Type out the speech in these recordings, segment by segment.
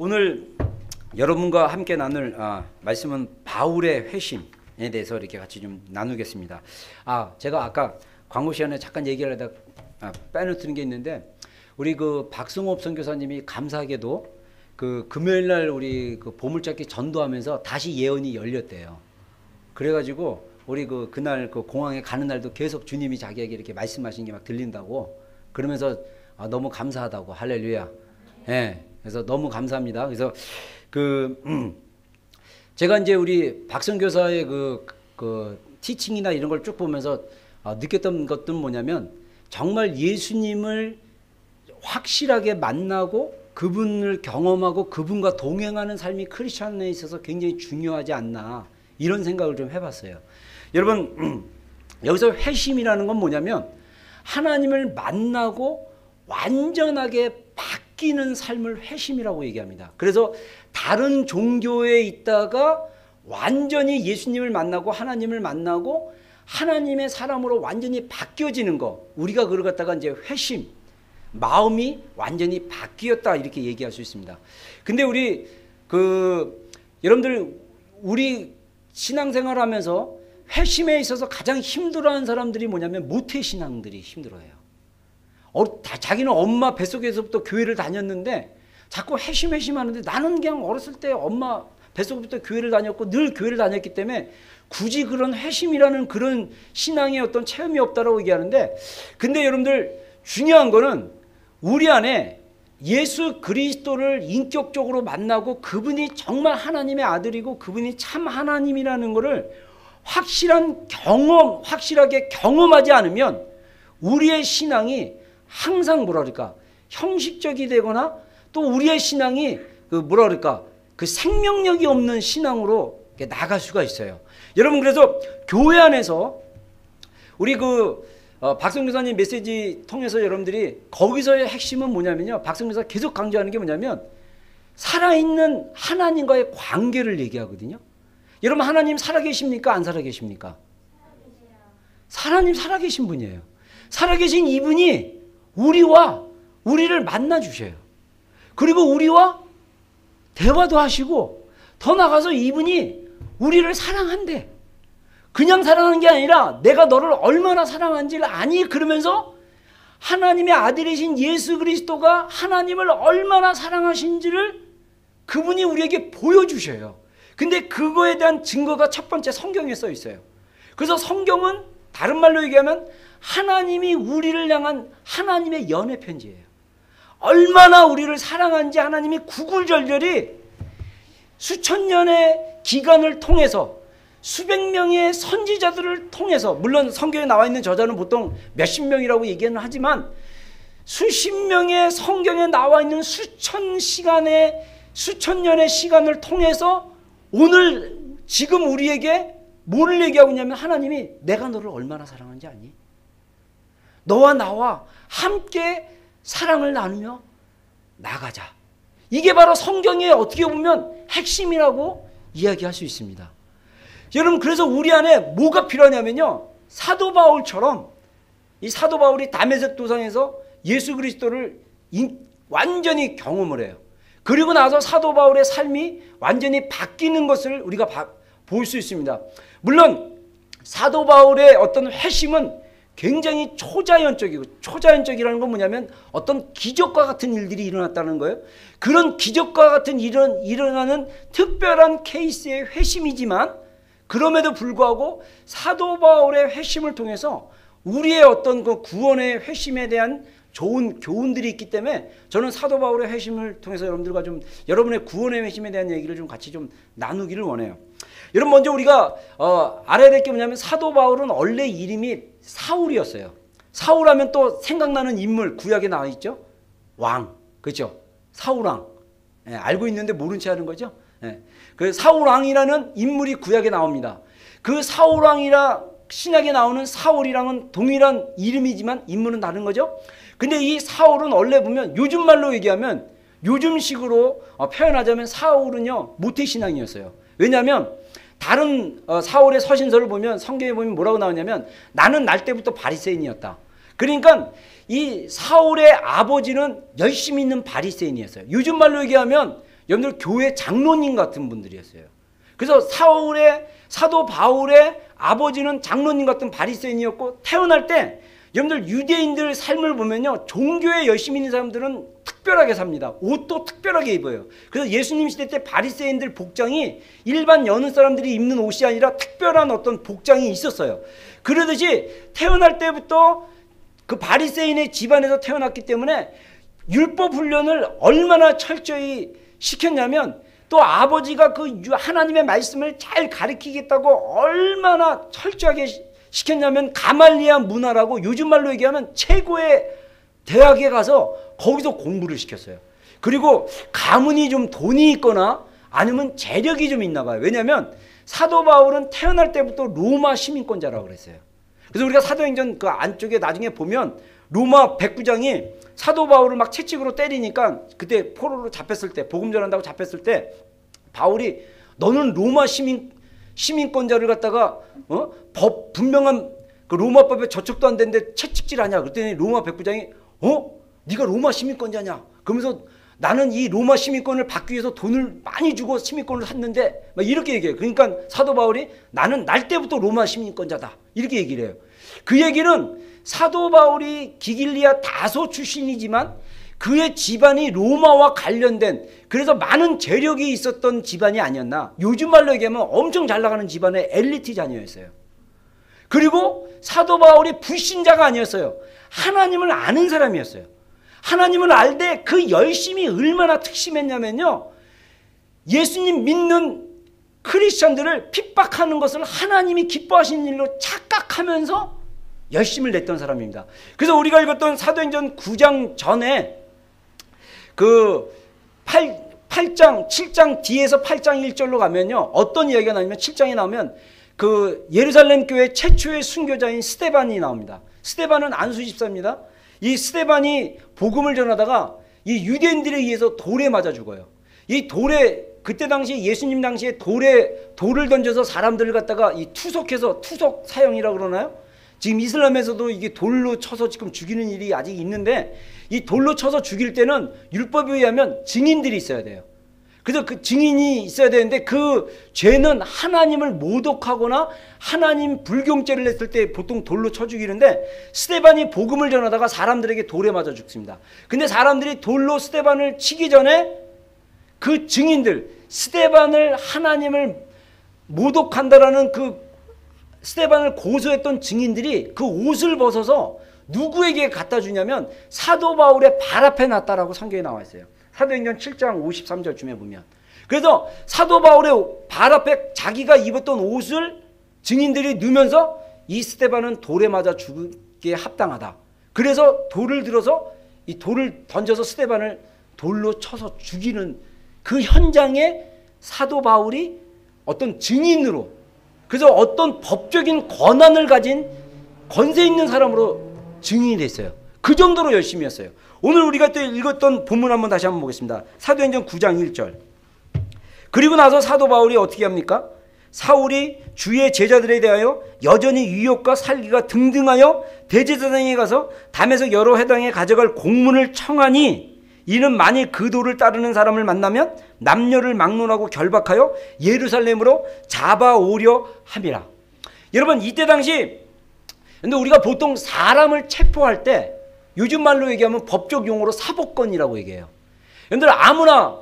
오늘 여러분과 함께 나눌 말씀은 바울의 회심에 대해서 이렇게 같이 좀 나누겠습니다. 제가 아까 광고 시간에 잠깐 얘기를 하다 빼놓는 게 있는데, 우리 그 박승업 선교사님이 감사하게도 그 금요일 날 우리 그 보물찾기 전도하면서 다시 예언이 열렸대요. 그래가지고 우리 그날 그 공항에 가는 날도 계속 주님이 자기에게 이렇게 말씀하신 게 막 들린다고, 그러면서 너무 감사하다고. 할렐루야. 예. 그래서 너무 감사합니다. 그래서 제가 이제 우리 박선교사의 그 티칭이나 이런 걸 쭉 보면서 느꼈던 것들은 뭐냐면, 정말 예수님을 확실하게 만나고 그분을 경험하고 그분과 동행하는 삶이 크리스천에 있어서 굉장히 중요하지 않나, 이런 생각을 좀 해봤어요. 여러분, 여기서 회심이라는 건 뭐냐면 하나님을 만나고 완전하게 바뀌는 삶을 회심이라고 얘기합니다. 그래서 다른 종교에 있다가 완전히 예수님을 만나고 하나님을 만나고 하나님의 사람으로 완전히 바뀌어지는 거, 우리가 그걸 갖다가 이제 회심, 마음이 완전히 바뀌었다, 이렇게 얘기할 수 있습니다. 근데 우리 여러분들, 우리 신앙생활 하면서 회심에 있어서 가장 힘들어하는 사람들이 뭐냐면 모태신앙들이 힘들어해요. 자기는 엄마 뱃속에서부터 교회를 다녔는데 자꾸 회심 하는데, 나는 그냥 어렸을 때 엄마 뱃속부터 교회를 다녔고 늘 교회를 다녔기 때문에 굳이 그런 회심이라는 그런 신앙의 어떤 체험이 없다라고 얘기하는데, 근데 여러분들 중요한 거는 우리 안에 예수 그리스도를 인격적으로 만나고 그분이 정말 하나님의 아들이고 그분이 참 하나님이라는 것을 확실하게 경험하지 않으면 우리의 신앙이 항상 형식적이 되거나, 또 우리의 신앙이 그 생명력이 없는 신앙으로 나갈 수가 있어요. 여러분, 그래서 교회 안에서 우리 박성교사님 메시지 통해서 여러분들이 거기서의 핵심은 뭐냐면요, 박성교사 계속 강조하는 게 뭐냐면 살아있는 하나님과의 관계를 얘기하거든요. 여러분, 하나님 살아계십니까? 안 살아계십니까? 하나님 살아계신 분이에요. 살아계신 이분이 우리를 만나 주셔요. 그리고 우리와 대화도 하시고, 더 나가서 이분이 우리를 사랑한대. 그냥 사랑하는 게 아니라 내가 너를 얼마나 사랑한지를 아니, 그러면서 하나님의 아들이신 예수 그리스도가 하나님을 얼마나 사랑하신지를 그분이 우리에게 보여주셔요. 근데 그거에 대한 증거가 첫 번째 성경에 써 있어요. 그래서 성경은 다른 말로 얘기하면 하나님이 우리를 향한 하나님의 연애 편지예요. 얼마나 우리를 사랑한지 하나님이 구굴절절히 수천 년의 기간을 통해서 수백 명의 선지자들을 통해서, 물론 성경에 나와 있는 저자는 보통 몇십 명이라고 얘기는 하지만 수십 명의 성경에 나와 있는 수천 년의 시간을 통해서 오늘 지금 우리에게 뭐를 얘기하고 있냐면, 하나님이 내가 너를 얼마나 사랑하는지 아니? 너와 나와 함께 사랑을 나누며 나가자. 이게 바로 성경의 어떻게 보면 핵심이라고 이야기할 수 있습니다. 여러분, 그래서 우리 안에 뭐가 필요하냐면요, 사도 바울처럼, 이 사도 바울이 다메섹 도상에서 예수 그리스도를 완전히 경험을 해요. 그리고 나서 사도 바울의 삶이 완전히 바뀌는 것을 우리가 볼 수 있습니다. 물론 사도 바울의 어떤 회심은 굉장히 초자연적이고, 초자연적이라는 건 뭐냐면 어떤 기적과 같은 일들이 일어났다는 거예요. 그런 기적과 같은 일어나는 특별한 케이스의 회심이지만, 그럼에도 불구하고 사도 바울의 회심을 통해서 우리의 어떤 그 구원의 회심에 대한 좋은 교훈들이 있기 때문에, 저는 사도 바울의 회심을 통해서 여러분들과 좀 여러분의 구원의 회심에 대한 얘기를 좀 같이 좀 나누기를 원해요. 여러분, 먼저 우리가 알아야 될 게 뭐냐면, 사도 바울은 원래 이름이 사울이었어요. 사울하면 또 생각나는 인물, 구약에 나와 있죠. 왕, 그렇죠? 사울왕. 알고 있는데 모른 채 하는 거죠. 그 사울왕이라는 인물이 구약에 나옵니다. 그 사울왕이라 신약에 나오는 사울이랑은 동일한 이름이지만 인물은 다른 거죠. 근데 이 사울은 원래 보면 요즘 말로 얘기하면, 요즘식으로 표현하자면 사울은요 모태신앙이었어요. 왜냐하면 다른 사울의 서신서를 보면, 성경에 보면 뭐라고 나오냐면, 나는 날 때부터 바리새인이었다. 그러니까 이 사울의 아버지는 열심히 있는 바리새인이었어요. 요즘 말로 얘기하면 여러분들 교회 장로님 같은 분들이었어요. 그래서 사도 바울의 아버지는 장로님 같은 바리새인이었고, 태어날 때 여러분들 유대인들 삶을 보면요, 종교에 열심히 있는 사람들은 특별하게 삽니다. 옷도 특별하게 입어요. 그래서 예수님 시대 때 바리새인들 복장이 일반 여느 사람들이 입는 옷이 아니라 특별한 어떤 복장이 있었어요. 그러듯이 태어날 때부터 그 바리새인의 집안에서 태어났기 때문에 율법 훈련을 얼마나 철저히 시켰냐면, 또 아버지가 그 하나님의 말씀을 잘 가르치겠다고 얼마나 철저하게 시켰냐면, 가말리아 문화라고 요즘 말로 얘기하면 최고의 대학에 가서 거기서 공부를 시켰어요. 그리고 가문이 좀 돈이 있거나 아니면 재력이 좀 있나 봐요. 왜냐하면 사도 바울은 태어날 때부터 로마 시민권자라고 그랬어요. 그래서 우리가 사도행전 그 안쪽에 나중에 보면 로마 백부장이 사도 바울을 막 채찍으로 때리니까, 그때 포로로 잡혔을 때, 복음 전한다고 잡혔을 때 바울이 너는 로마 시민권자를 갖다가 법 분명한 그 로마법에 저촉도 안 되는데 채찍질하냐? 그랬더니 로마 백부장이 네가 로마 시민권자냐? 그러면서 나는 이 로마 시민권을 받기 위해서 돈을 많이 주고 시민권을 샀는데, 막 이렇게 얘기해요. 그러니까 사도 바울이 나는 날 때부터 로마 시민권자다, 이렇게 얘기를 해요. 그 얘기는 사도 바울이 기길리아 다소 출신이지만 그의 집안이 로마와 관련된, 그래서 많은 재력이 있었던 집안이 아니었나. 요즘 말로 얘기하면 엄청 잘 나가는 집안의 엘리트 자녀였어요. 그리고 사도 바울이 불신자가 아니었어요. 하나님을 아는 사람이었어요. 하나님을 알되 그 열심이 얼마나 특심했냐면요, 예수님 믿는 크리스천들을 핍박하는 것을 하나님이 기뻐하시는 일로 착각하면서 열심을 냈던 사람입니다. 그래서 우리가 읽었던 사도행전 9장 전에 그 8장 7장 뒤에서 8장 1절로 가면요, 어떤 이야기가 나오냐면, 7장에 나오면 그 예루살렘 교회 최초의 순교자인 스데반이 나옵니다. 스데반은 안수 집사입니다. 이 스데반이 복음을 전하다가 이 유대인들에 의해서 돌에 맞아 죽어요. 이 돌에, 그때 당시 예수님 당시에 돌을 던져서 사람들을 갖다가 이 투석 사형이라고 그러나요? 지금 이슬람에서도 이게 돌로 쳐서 지금 죽이는 일이 아직 있는데, 이 돌로 쳐서 죽일 때는 율법에 의하면 증인들이 있어야 돼요. 그래서 그 증인이 있어야 되는데, 그 죄는 하나님을 모독하거나 하나님 불경죄를 했을 때 보통 돌로 쳐 죽이는데, 스데반이 복음을 전하다가 사람들에게 돌에 맞아 죽습니다. 근데 사람들이 돌로 스데반을 치기 전에 그 증인들, 스데반을 하나님을 모독한다라는 그 스데반을 고소했던 증인들이 그 옷을 벗어서 누구에게 갖다 주냐면 사도 바울의 발 앞에 놨다라고 성경에 나와 있어요. 사도행전 7장 53절쯤에 보면. 그래서 사도 바울의 발 앞에 자기가 입었던 옷을 증인들이 누면서 이 스데반은 돌에 맞아 죽게 합당하다. 그래서 돌을 들어서 이 돌을 던져서 스데반을 돌로 쳐서 죽이는 그 현장에 사도 바울이 어떤 증인으로, 그래서 어떤 법적인 권한을 가진 권세 있는 사람으로 증인이 됐어요. 그 정도로 열심히 했어요. 오늘 우리가 또 읽었던 본문 한번 다시 한번 보겠습니다. 사도행전 9장 1절. 그리고 나서 사도 바울이 어떻게 합니까? 사울이 주의 제자들에 대하여 여전히 유혹과 살기가 등등하여 대제사장에 가서 담에서 여러 회당에 가져갈 공문을 청하니, 이는 만일 그 도를 따르는 사람을 만나면 남녀를 막론하고 결박하여 예루살렘으로 잡아오려 함이라. 여러분, 이때 당시, 근데 우리가 보통 사람을 체포할 때 요즘 말로 얘기하면 법적 용어로 사법권이라고 얘기해요. 여러분들 아무나,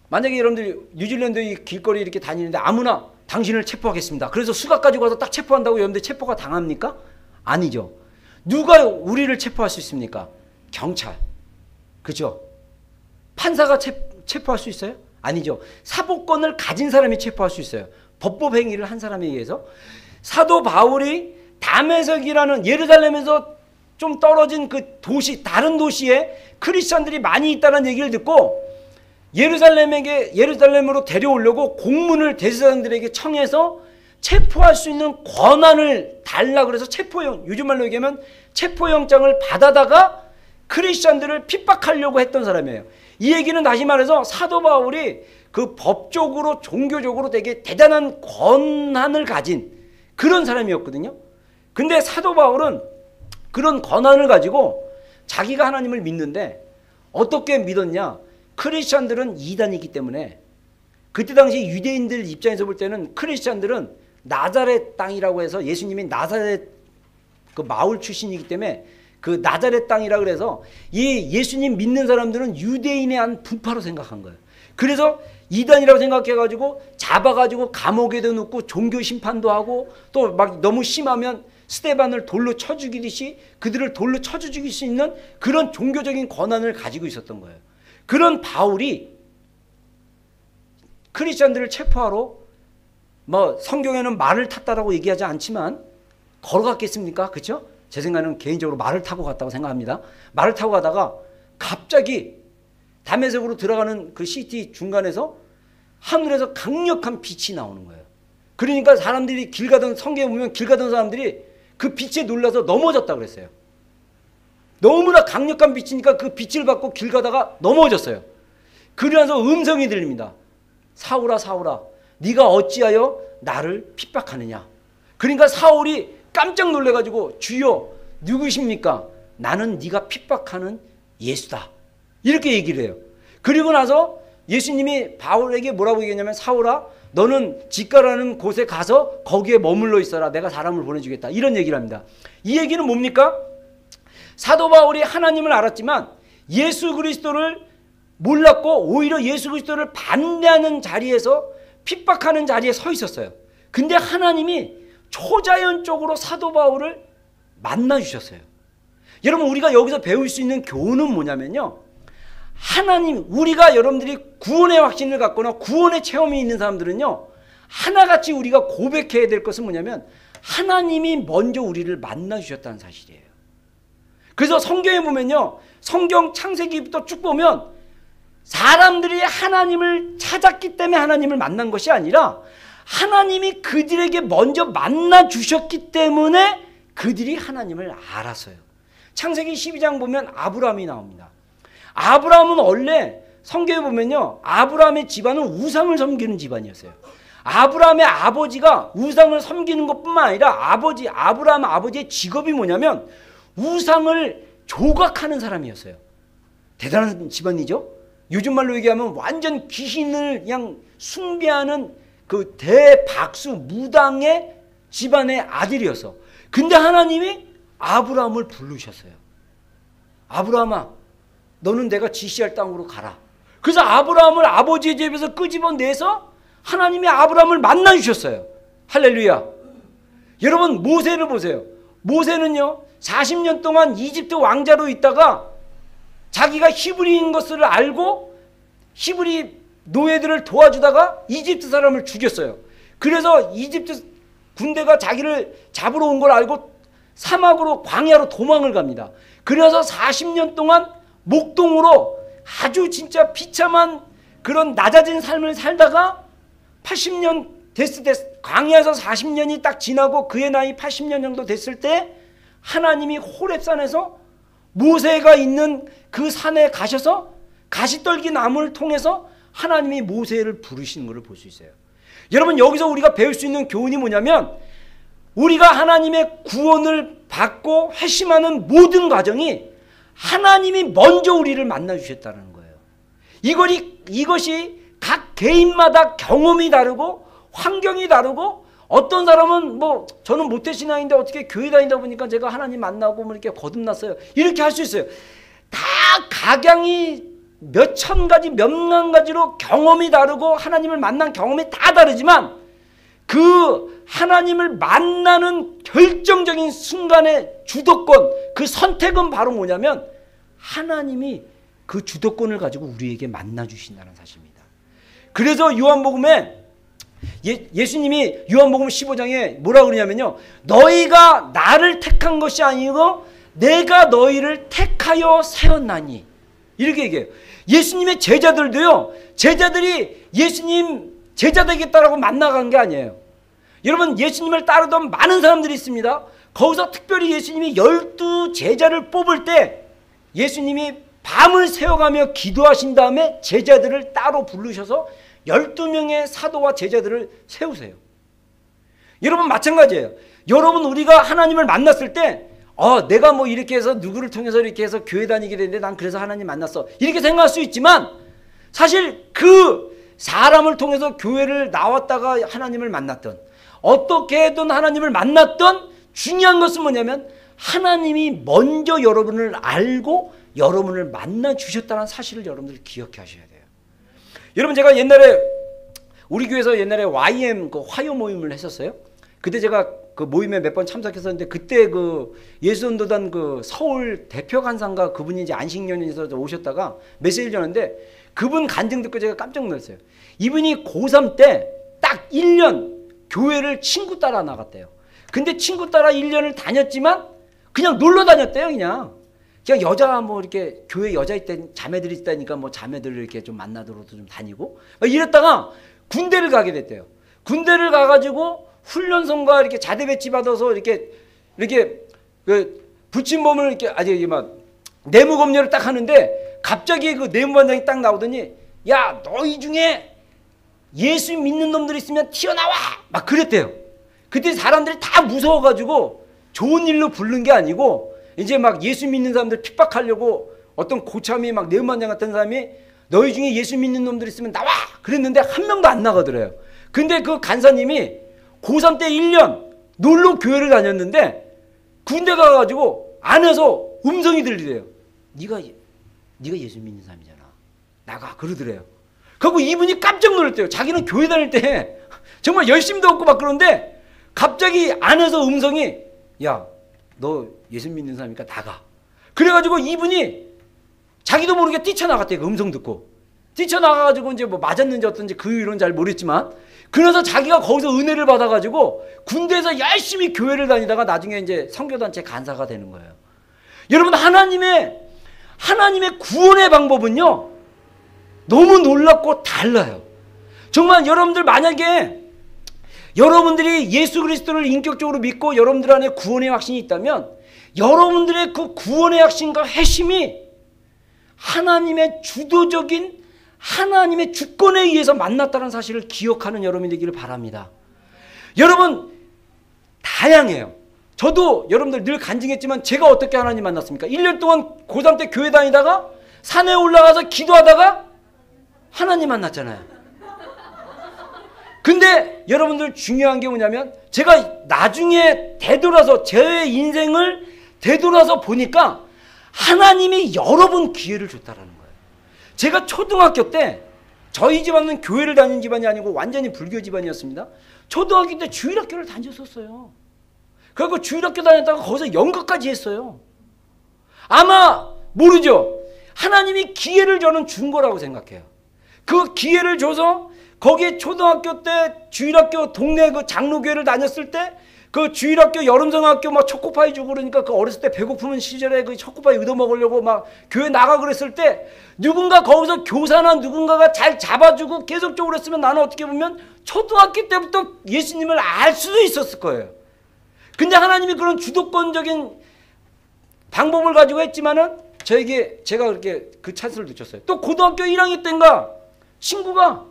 만약에 여러분들이 뉴질랜드 이 길거리 이렇게 다니는데 아무나 당신을 체포하겠습니다. 그래서 수갑 가지고 와서 딱 체포한다고 여러분들 체포가 당합니까? 아니죠. 누가 우리를 체포할 수 있습니까? 경찰. 그죠? 판사가 체포할 수 있어요? 아니죠. 사법권을 가진 사람이 체포할 수 있어요. 법법 행위를 한 사람에 의해서. 사도 바울이 다메섹이라는 예루살렘에서 좀 떨어진 그 도시, 다른 도시에 크리스천들이 많이 있다는 얘기를 듣고 예루살렘으로 데려오려고 공문을 대제사장들에게 청해서 체포할 수 있는 권한을 달라고 그래서 요즘 말로 얘기하면 체포영장을 받아다가 크리스천들을 핍박하려고 했던 사람이에요. 이 얘기는 다시 말해서 사도 바울이 그 법적으로 종교적으로 되게 대단한 권한을 가진 그런 사람이었거든요. 근데 사도 바울은 그런 권한을 가지고 자기가 하나님을 믿는데 어떻게 믿었냐? 크리스찬들은 이단이기 때문에 그때 당시 유대인들 입장에서 볼 때는 크리스찬들은 나자렛 땅이라고 해서 예수님이 나자렛 그 마을 출신이기 때문에 그 나자렛 땅이라 그래서 이 예수님 믿는 사람들은 유대인의 한 부파로 생각한 거예요. 그래서 이단이라고 생각해가지고 잡아가지고 감옥에도 넣고 종교 심판도 하고 또 막 너무 심하면 스데반을 돌로 쳐 죽이듯이 그들을 돌로 쳐 죽일 수 있는 그런 종교적인 권한을 가지고 있었던 거예요. 그런 바울이 크리스천들을 체포하러 뭐 성경에는 말을 탔다라고 얘기하지 않지만 걸어갔겠습니까? 그렇죠? 제 생각에는 개인적으로 말을 타고 갔다고 생각합니다. 말을 타고 가다가 갑자기 다메섹으로 들어가는 그 시티 중간에서 하늘에서 강력한 빛이 나오는 거예요. 그러니까 사람들이 길 가던 성경에 보면 길 가던 사람들이 그 빛에 놀라서 넘어졌다고 그랬어요. 너무나 강력한 빛이니까 그 빛을 받고 길 가다가 넘어졌어요. 그러면서 음성이 들립니다. 사울아 사울아 네가 어찌하여 나를 핍박하느냐. 그러니까 사울이 깜짝 놀래가지고 주여 누구십니까? 나는 네가 핍박하는 예수다. 이렇게 얘기를 해요. 그리고 나서 예수님이 바울에게 뭐라고 얘기했냐면 사울아 너는 직가라는 곳에 가서 거기에 머물러 있어라. 내가 사람을 보내주겠다. 이런 얘기를 합니다. 이 얘기는 뭡니까? 사도 바울이 하나님을 알았지만 예수 그리스도를 몰랐고 오히려 예수 그리스도를 반대하는 자리에서 핍박하는 자리에 서 있었어요. 근데 하나님이 초자연적으로 사도 바울을 만나 주셨어요. 여러분 우리가 여기서 배울 수 있는 교훈은 뭐냐면요. 하나님 우리가 여러분들이 구원의 확신을 갖거나 구원의 체험이 있는 사람들은요. 하나같이 우리가 고백해야 될 것은 뭐냐면 하나님이 먼저 우리를 만나 주셨다는 사실이에요. 그래서 성경에 보면요. 성경 창세기부터 쭉 보면 사람들이 하나님을 찾았기 때문에 하나님을 만난 것이 아니라 하나님이 그들에게 먼저 만나 주셨기 때문에 그들이 하나님을 알았어요. 창세기 12장 보면 아브라함이 나옵니다. 아브라함은 원래 성경에 보면요. 아브라함의 집안은 우상을 섬기는 집안이었어요. 아브라함의 아버지가 우상을 섬기는 것뿐만 아니라 아브라함 아버지의 직업이 뭐냐면 우상을 조각하는 사람이었어요. 대단한 집안이죠. 요즘 말로 얘기하면 완전 귀신을 그냥 숭배하는 그 대박수 무당의 집안의 아들이었어. 근데 하나님이 아브라함을 부르셨어요. 아브라함아 너는 내가 지시할 땅으로 가라. 그래서 아브라함을 아버지의 집에서 끄집어내서 하나님이 아브라함을 만나주셨어요. 할렐루야. 여러분 모세를 보세요. 모세는요 40년 동안 이집트 왕자로 있다가 자기가 히브리인 것을 알고 히브리 노예들을 도와주다가 이집트 사람을 죽였어요. 그래서 이집트 군대가 자기를 잡으러 온 걸 알고 사막으로 광야로 도망을 갑니다. 그래서 40년 동안 목동으로 아주 진짜 비참한 그런 낮아진 삶을 살다가 80년 됐을 때 광야에서 40년이 딱 지나고 그의 나이 80년 정도 됐을 때 하나님이 호렙산에서 모세가 있는 그 산에 가셔서 가시떨기 나무를 통해서 하나님이 모세를 부르시는 것을 볼 수 있어요. 여러분 여기서 우리가 배울 수 있는 교훈이 뭐냐면 우리가 하나님의 구원을 받고 회심하는 모든 과정이 하나님이 먼저 우리를 만나주셨다는 거예요. 이것이 각 개인마다 경험이 다르고 환경이 다르고 어떤 사람은 뭐 저는 모태신앙인데 어떻게 교회 다니다 보니까 제가 하나님 만나고 뭐 이렇게 거듭났어요. 이렇게 할 수 있어요. 다 각양이 몇천 가지 몇만 가지로 경험이 다르고 하나님을 만난 경험이 다 다르지만 그 하나님을 만나는 결정적인 순간의 주도권 그 선택은 바로 뭐냐면 하나님이 그 주도권을 가지고 우리에게 만나 주신다는 사실입니다. 그래서 요한복음에 예수님이 요한복음 15장에 뭐라고 그러냐면요 너희가 나를 택한 것이 아니고 내가 너희를 택하여 세웠나니 이렇게 얘기해요. 예수님의 제자들도요 제자들이 예수님 제자 되겠다라고 만나간 게 아니에요. 여러분 예수님을 따르던 많은 사람들이 있습니다. 거기서 특별히 예수님이 12 제자를 뽑을 때 예수님이 밤을 새워가며 기도하신 다음에 제자들을 따로 부르셔서 12명의 사도와 제자들을 세우세요. 여러분 마찬가지예요. 여러분 우리가 하나님을 만났을 때 내가 뭐 이렇게 해서 누구를 통해서 이렇게 해서 교회 다니게 됐는데 난 그래서 하나님 만났어 이렇게 생각할 수 있지만 사실 그 사람을 통해서 교회를 나왔다가 하나님을 만났던, 어떻게든 하나님을 만났던, 중요한 것은 뭐냐면 하나님이 먼저 여러분을 알고 여러분을 만나 주셨다는 사실을 여러분들이 기억해 하셔야 돼요. 여러분, 제가 옛날에 우리 교회에서 옛날에 YM 그 화요 모임을 했었어요. 그때 제가 그 모임에 몇 번 참석했었는데, 그때 그 예수전도단 그 서울 대표 간사인가 그분이 이제 안식년에서 오셨다가 메시지를 전했는데, 그분 간증 듣고 제가 깜짝 놀랐어요. 이분이 고3 때 딱 1년 교회를 친구 따라 나갔대요. 근데 친구 따라 1년을 다녔지만 그냥 놀러 다녔대요. 그냥 여자 뭐 이렇게 교회 여자 있다, 자매들이 있다니까 뭐 자매들을 이렇게 좀 만나도록 좀 다니고 이랬다가 군대를 가게 됐대요. 군대를 가가지고 훈련선과 이렇게 자대 배치 받아서 이렇게 그 붙인 몸을 이렇게 아주 막 내무 검열을 딱 하는데, 갑자기 그 내무반장이 딱 나오더니, 야, 너희 중에 예수 믿는 놈들 있으면 튀어나와! 막 그랬대요. 그때 사람들이 다 무서워가지고 좋은 일로 부른 게 아니고, 이제 막 예수 믿는 사람들 핍박하려고 어떤 고참이 막 내무반장 같은 사람이 너희 중에 예수 믿는 놈들 있으면 나와! 그랬는데 한 명도 안 나가더래요. 근데 그 간사님이 고3 때 1년 놀러 교회를 다녔는데 군대 가가지고 안에서 음성이 들리래요. 네가 예수 믿는 사람이잖아. 나가. 그러더래요. 그리고 이분이 깜짝 놀랐대요. 자기는 교회 다닐 때 정말 열심도 없고 막 그런데 갑자기 안에서 음성이, 야, 너 예수 믿는 사람이니까 나가. 그래가지고 이분이 자기도 모르게 뛰쳐나갔대요. 그 음성 듣고. 뛰쳐나가가지고 이제 뭐 맞았는지 어떤지 그 이유는 잘 모르겠지만, 그래서 자기가 거기서 은혜를 받아가지고 군대에서 열심히 교회를 다니다가 나중에 이제 선교단체 간사가 되는 거예요. 여러분, 하나님의 구원의 방법은요, 너무 놀랍고 달라요. 정말 여러분들 만약에 여러분들이 예수 그리스도를 인격적으로 믿고 여러분들 안에 구원의 확신이 있다면, 여러분들의 그 구원의 확신과 회심이 하나님의 주도적인 하나님의 주권에 의해서 만났다는 사실을 기억하는 여러분이 되기를 바랍니다. 여러분, 다양해요. 저도 여러분들 늘 간증했지만 제가 어떻게 하나님 만났습니까? 1년 동안 고3 때 교회 다니다가 산에 올라가서 기도하다가 하나님 만났잖아요. 근데 여러분들 중요한 게 뭐냐면, 제가 나중에 되돌아서 제 인생을 되돌아서 보니까 하나님이 여러 번 기회를 줬다라는 거예요. 제가 초등학교 때, 저희 집안은 교회를 다니는 집안이 아니고 완전히 불교 집안이었습니다. 초등학교 때 주일학교를 다녔었어요. 그리고 주일학교 다녔다가 거기서 연극까지 했어요. 아마 모르죠. 하나님이 기회를 저는 준 거라고 생각해요. 그 기회를 줘서 거기에 초등학교 때 주일학교 동네 그 장로교회를 다녔을 때, 그 주일학교 여름성학교 막 초코파이 주고 그러니까 그 어렸을 때 배고프면 시절에 그 초코파이 얻어먹으려고 막 교회 나가 그랬을 때, 누군가 거기서 교사나 누군가가 잘 잡아주고 계속적으로 했으면 나는 어떻게 보면 초등학교 때부터 예수님을 알 수도 있었을 거예요. 근데 하나님이 그런 주도권적인 방법을 가지고 했지만은 제가 그렇게 그 찬스를 놓쳤어요. 또 고등학교 1학년 때인가 친구가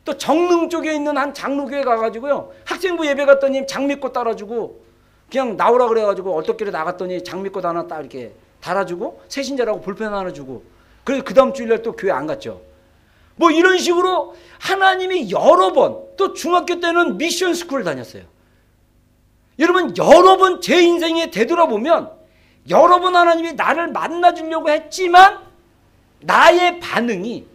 또 정릉 쪽에 있는 한 장로교회 가가지고요, 학생부 예배 갔더니 장미꽃 따라주고, 그냥 나오라 그래가지고 얼떨결에 나갔더니 장미꽃 하나 딱 이렇게 달아주고, 새신자라고 볼펜 하나 주고, 그래서 그 다음 주일날 또 교회 안 갔죠. 뭐 이런 식으로 하나님이 여러 번, 또 중학교 때는 미션 스쿨을 다녔어요. 여러분, 여러 번 제 인생에 되돌아보면 여러 번 하나님이 나를 만나주려고 했지만 나의 반응이,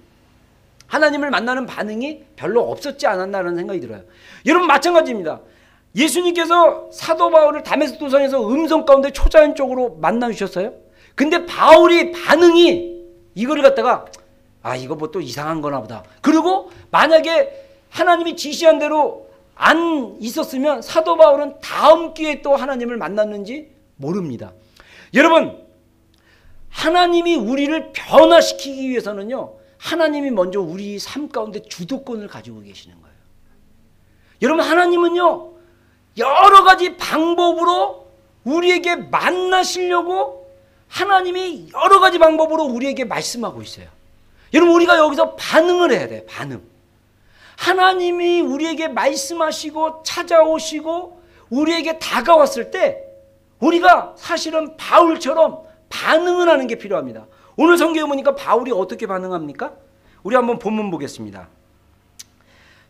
하나님을 만나는 반응이 별로 없었지 않았나라는 생각이 들어요. 여러분, 마찬가지입니다. 예수님께서 사도 바울을 다메섹 도상에서 음성 가운데 초자연적으로 만나주셨어요. 근데 바울이 반응이 이거를 갖다가, 아, 이거 뭐 또 이상한 거나 보다. 그리고 만약에 하나님이 지시한 대로 안 있었으면 사도 바울은 다음 기회에 또 하나님을 만났는지 모릅니다. 여러분, 하나님이 우리를 변화시키기 위해서는요, 하나님이 먼저 우리 삶 가운데 주도권을 가지고 계시는 거예요. 여러분, 하나님은요, 여러 가지 방법으로 우리에게 만나시려고 하나님이 여러 가지 방법으로 우리에게 말씀하고 있어요. 여러분, 우리가 여기서 반응을 해야 돼요. 반응. 하나님이 우리에게 말씀하시고 찾아오시고 우리에게 다가왔을 때 우리가 사실은 바울처럼 반응을 하는 게 필요합니다. 오늘 성경에 보니까 바울이 어떻게 반응합니까? 우리 한번 본문 보겠습니다.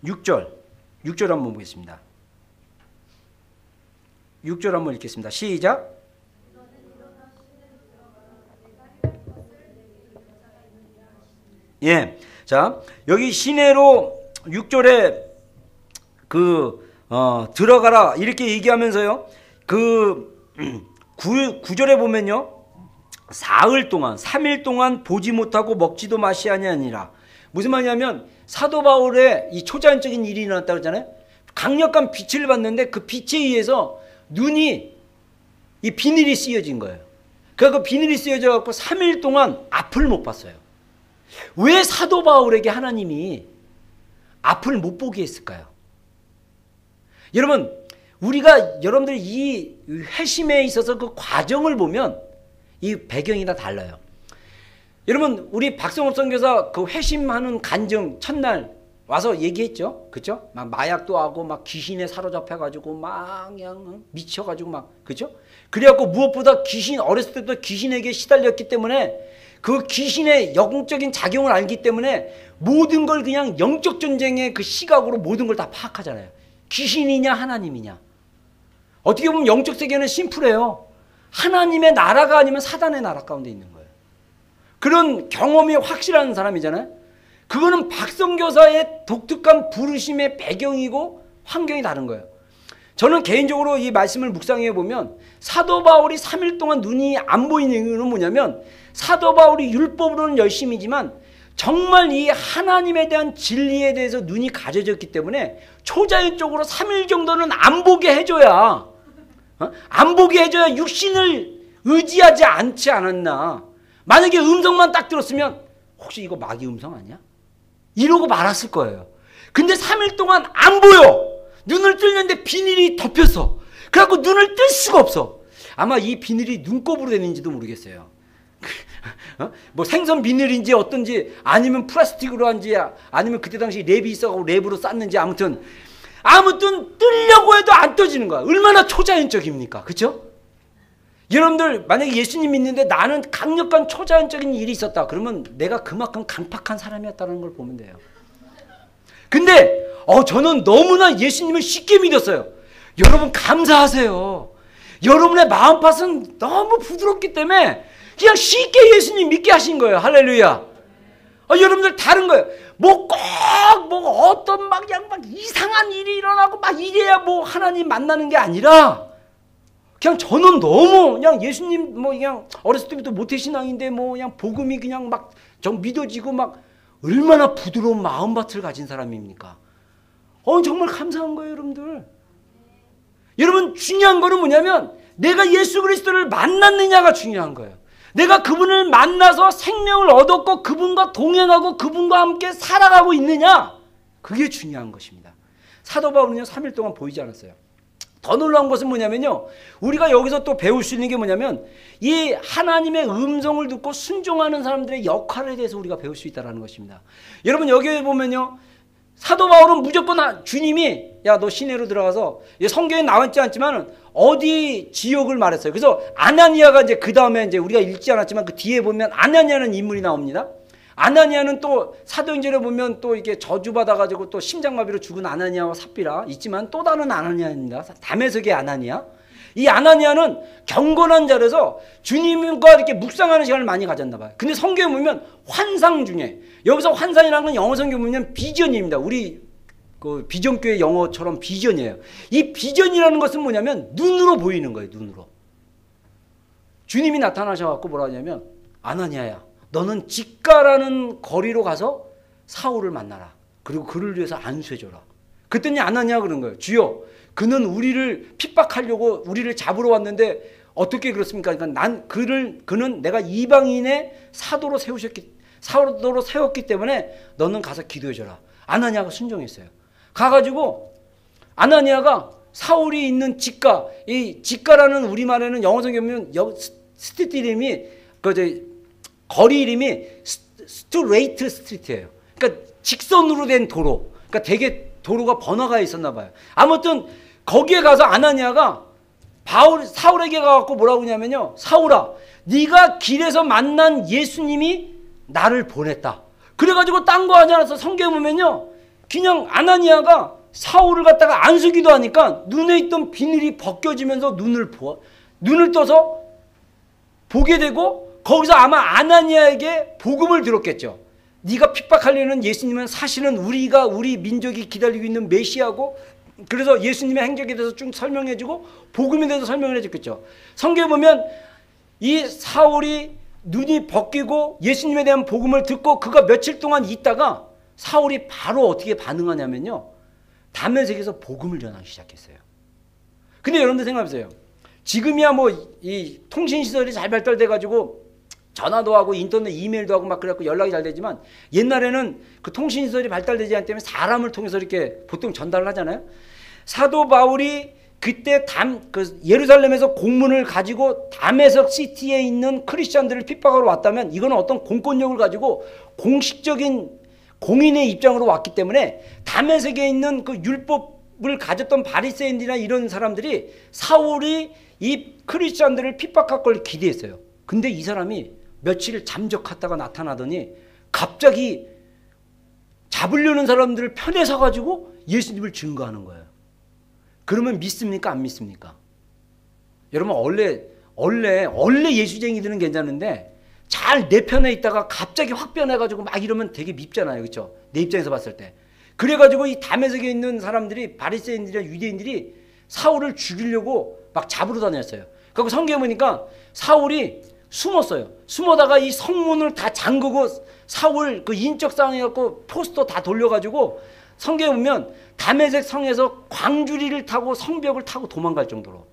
6절 한번 보겠습니다. 6절 한번 읽겠습니다. 시작. 예. 자, 여기 시내로 6절에 들어가라 이렇게 얘기하면서요. 9절에 보면요. 사흘 동안 3일 동안 보지 못하고 먹지도 마시 아니하니라. 무슨 말이냐면 사도 바울의 이 초자연적인 일이 일어났다 그러잖아요. 강력한 빛을 받는데 그 빛에 의해서 눈이 이 비늘이 쓰여진 거예요. 그러니까 그 비늘이 쓰여져 갖고 3일 동안 앞을 못 봤어요. 왜 사도 바울에게 하나님이 앞을 못 보게 했을까요? 여러분, 우리가 여러분들 이 회심에 있어서 그 과정을 보면 이 배경이 다 달라요. 여러분, 우리 박성업 선교사 그 회심하는 간증 첫날 와서 얘기했죠. 그죠? 막 마약도 하고 막 귀신에 사로잡혀가지고 막 그냥 미쳐가지고 막, 그죠? 그래갖고 무엇보다 어렸을 때부터 귀신에게 시달렸기 때문에 그 귀신의 영적인 작용을 알기 때문에 모든 걸 그냥 영적 전쟁의 그 시각으로 모든 걸 다 파악하잖아요. 귀신이냐 하나님이냐. 어떻게 보면 영적 세계는 심플해요. 하나님의 나라가 아니면 사단의 나라 가운데 있는 거예요. 그런 경험이 확실한 사람이잖아요. 그거는 박성교사의 독특한 부르심의 배경이고 환경이 다른 거예요. 저는 개인적으로 이 말씀을 묵상해 보면 사도 바울이 3일 동안 눈이 안 보이는 이유는 뭐냐면 사도 바울이 율법으로는 열심이지만 정말 이 하나님에 대한 진리에 대해서 눈이 가져졌기 때문에 초자연적으로 3일 정도는 안 보게 해줘야 안 보게 해줘야 육신을 의지하지 않지 않았나. 만약에 음성만 딱 들었으면 혹시 이거 마귀 음성 아니야? 이러고 말았을 거예요. 근데 3일 동안 안 보여. 눈을 뜨는데 비닐이 덮였어. 그래갖고 눈을 뜰 수가 없어. 아마 이 비닐이 눈곱으로 되는지도 모르겠어요. 뭐 생선 비닐인지 어떤지 아니면 플라스틱으로 한지 아니면 그때 당시 랩이 있어가지고 랩으로 쌌는지 아무튼 뜨려고 해도 안 떠지는 거야. 얼마나 초자연적입니까? 그쵸? 여러분들 만약에 예수님 믿는데 나는 강력한 초자연적인 일이 있었다. 그러면 내가 그만큼 강팍한 사람이었다는 걸 보면 돼요. 근데 저는 너무나 예수님을 쉽게 믿었어요. 여러분 감사하세요. 여러분의 마음밭은 너무 부드럽기 때문에 그냥 쉽게 예수님 믿게 하신 거예요. 할렐루야. 여러분들 다른 거예요. 뭐 어떤 그냥 이상한 일이 일어나고 막 이래야 뭐 하나님 만나는 게 아니라 그냥 저는 너무 그냥 예수님 뭐 그냥 어렸을 때부터 모태신앙인데 뭐 그냥 복음이 그냥 막 좀 믿어지고 막 얼마나 부드러운 마음밭을 가진 사람입니까? 정말 감사한 거예요, 여러분들. 여러분 중요한 거는 뭐냐면 내가 예수 그리스도를 만났느냐가 중요한 거예요. 내가 그분을 만나서 생명을 얻었고 그분과 동행하고 그분과 함께 살아가고 있느냐, 그게 중요한 것입니다. 사도 바울은요 3일 동안 보이지 않았어요. 더 놀라운 것은 뭐냐면요, 우리가 여기서 또 배울 수 있는 게 뭐냐면 이 하나님의 음성을 듣고 순종하는 사람들의 역할에 대해서 우리가 배울 수 있다는 것입니다. 여러분 여기 보면요, 사도 바울은 무조건 주님이 야 너 시내로 들어가서, 성경에 나와있지 않지만 어디 지역을 말했어요. 그래서 아나니아가 이제 그 다음에 이제 우리가 읽지 않았지만 그 뒤에 보면 아나니아는 인물이 나옵니다. 아나니아는 또 사도행전에 보면 또 이렇게 저주받아가지고 또 심장마비로 죽은 아나니아와 삽비라 있지만 또 다른 아나니아입니다. 다메섹의 아나니아. 이 아나니아는 경건한 자라서 주님과 이렇게 묵상하는 시간을 많이 가졌나 봐요. 근데 성경에 보면 환상 중에, 여기서 환상이라는 건 영어 성경에 보면 비전입니다. 우리 그 비전교회 영어처럼 비전이에요. 이 비전이라는 것은 뭐냐면 눈으로 보이는 거예요. 눈으로. 주님이 나타나셔갖고 뭐라 하냐면 아나니아야, 너는 직가라는 거리로 가서 사울을 만나라. 그리고 그를 위해서 안수해줘라. 그랬더니 아나니아가 그런 거예요. 주여, 그는 우리를 핍박하려고 우리를 잡으러 왔는데 어떻게 그렇습니까? 그러니까 그는 내가 이방인의 사도로 세웠기 때문에 너는 가서 기도해줘라. 아나니아가 순종했어요. 가가지고 아나니아가 사울이 있는 직가, 이 직가라는 우리말에는 영어 성경에 보면 스트리트 이름이 거리 이름이 스트레이트 스트리트예요. 그러니까 직선으로 된 도로. 그러니까 되게 도로가 번화가에 있었나 봐요. 아무튼 거기에 가서 아나니아가 사울에게 가갖고 뭐라고 하냐면요, 사울아, 네가 길에서 만난 예수님이 나를 보냈다. 그래가지고 딴 거 하지 않았어. 성경에 보면요, 그냥 아나니아가 사울을 갖다가 안수기도 하니까 눈에 있던 비늘이 벗겨지면서 눈을 떠서 보게 되고, 거기서 아마 아나니아에게 복음을 들었겠죠. 네가 핍박하려는 예수님은 사실은 우리 민족이 기다리고 있는 메시아고, 그래서 예수님의 행적에 대해서 쭉 설명해주고 복음에 대해서 설명을 해줬겠죠. 성경에 보면 이 사울이 눈이 벗기고 예수님에 대한 복음을 듣고 그가 며칠 동안 있다가 사울이 바로 어떻게 반응하냐면요, 다메섹에서 복음을 전하기 시작했어요. 근데 여러분들 생각해보세요. 지금이야 뭐 이 통신시설이 잘 발달돼가지고 전화도 하고 인터넷 이메일도 하고 막 그래갖고 연락이 잘 되지만, 옛날에는 그 통신시설이 발달되지 않기 때문에 사람을 통해서 이렇게 보통 전달을 하잖아요. 사도 바울이 그때 예루살렘에서 공문을 가지고 다메섹 시티에 있는 크리스찬들을 핍박하러 왔다면, 이거는 어떤 공권력을 가지고 공식적인 공인의 입장으로 왔기 때문에 다메섹에 있는 그 율법을 가졌던 바리새인들이나 이런 사람들이 사울이 이 크리스찬들을 핍박할 걸 기대했어요. 근데 이 사람이 며칠 잠적하다가 나타나더니 갑자기 잡으려는 사람들을 편에 서가지고 예수님을 증거하는 거예요. 그러면 믿습니까? 안 믿습니까? 여러분, 원래 예수쟁이들은 괜찮은데 잘 내 편에 있다가 갑자기 확 변해가지고 막 이러면 되게 밉잖아요. 그렇죠? 내 입장에서 봤을 때. 그래가지고 이 다메섹에 있는 사람들이, 바리새인들이나 유대인들이 사울을 죽이려고 막 잡으러 다녔어요. 그리고 성경에 보니까 사울이 숨었어요. 숨어다가 이 성문을 다 잠그고 사울 그 인적상해갖고 포스터 다 돌려가지고, 성경에 보면 다메섹 성에서 광주리를 타고 성벽을 타고 도망갈 정도로.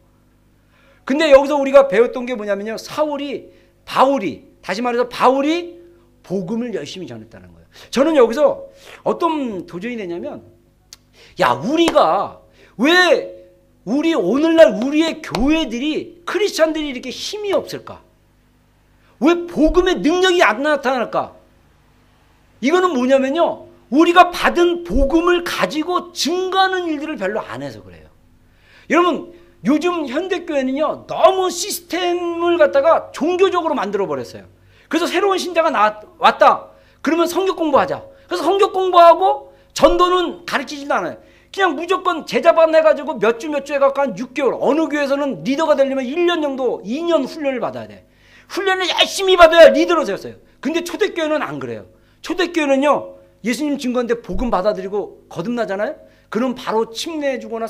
근데 여기서 우리가 배웠던 게 뭐냐면요, 다시 말해서 바울이 복음을 열심히 전했다는 거예요. 저는 여기서 어떤 도전이 되냐면, 야, 우리가 왜 오늘날 우리의 교회들이, 크리스찬들이 이렇게 힘이 없을까? 왜 복음의 능력이 안 나타날까? 이거는 뭐냐면요, 우리가 받은 복음을 가지고 증거하는 일들을 별로 안 해서 그래요. 여러분, 요즘 현대교회는요, 너무 시스템을 갖다가 종교적으로 만들어버렸어요. 그래서 새로운 신자가 왔다. 그러면 성경 공부하자. 그래서 성경 공부하고 전도는 가르치지도 않아요. 그냥 무조건 제자반 해가지고 몇 주 해갖고 한 6개월. 어느 교회에서는 리더가 되려면 1년 정도, 2년 훈련을 받아야 돼. 훈련을 열심히 받아야 리더로 되었어요. 근데 초대교회는 안 그래요. 초대교회는요, 예수님 증거인데 복음 받아들이고 거듭나잖아요. 그럼 바로 침례 주거나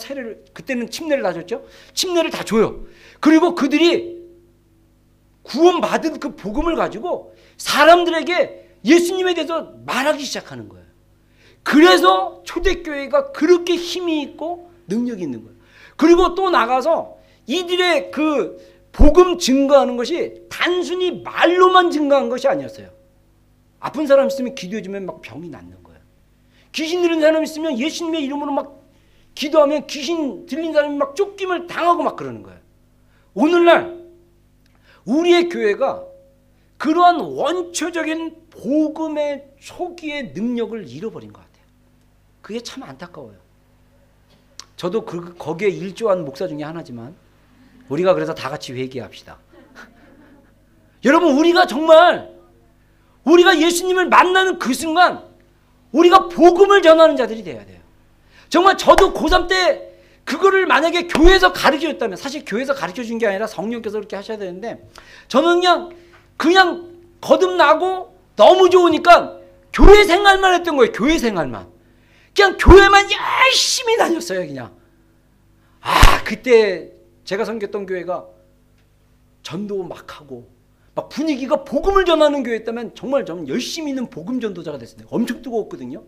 그때는 침례를 다 줬죠. 침례를 다 줘요. 그리고 그들이 구원받은 그 복음을 가지고 사람들에게 예수님에 대해서 말하기 시작하는 거예요. 그래서 초대교회가 그렇게 힘이 있고 능력이 있는 거예요. 그리고 또 나가서 이들의 그 복음 증거하는 것이 단순히 말로만 증거한 것이 아니었어요. 아픈 사람 있으면 기도해주면 막 병이 낫는 거예요. 귀신 들린 사람 있으면 예수님의 이름으로 막 기도하면 귀신 들린 사람이 막 쫓김을 당하고 막 그러는 거예요. 오늘날 우리의 교회가 그러한 원초적인 복음의 초기의 능력을 잃어버린 것 같아요. 그게 참 안타까워요. 저도 거기에 일조한 목사 중에 하나지만, 우리가 그래서 다 같이 회개합시다. 여러분, 우리가 예수님을 만나는 그 순간 우리가 복음을 전하는 자들이 돼야 돼요. 정말 저도 고3 때 그거를 만약에 교회에서 가르쳐줬다면, 사실 교회에서 가르쳐준 게 아니라 성령께서 그렇게 하셔야 되는데, 저는 그냥 거듭나고 너무 좋으니까 교회 생활만 했던 거예요. 교회 생활만. 그냥 교회만 열심히 다녔어요. 그냥. 그때 제가 섬겼던 교회가 전도 막 하고 막 분위기가 복음을 전하는 교회였다면 정말 저는 열심히 있는 복음 전도자가 됐어요. 엄청 뜨거웠거든요.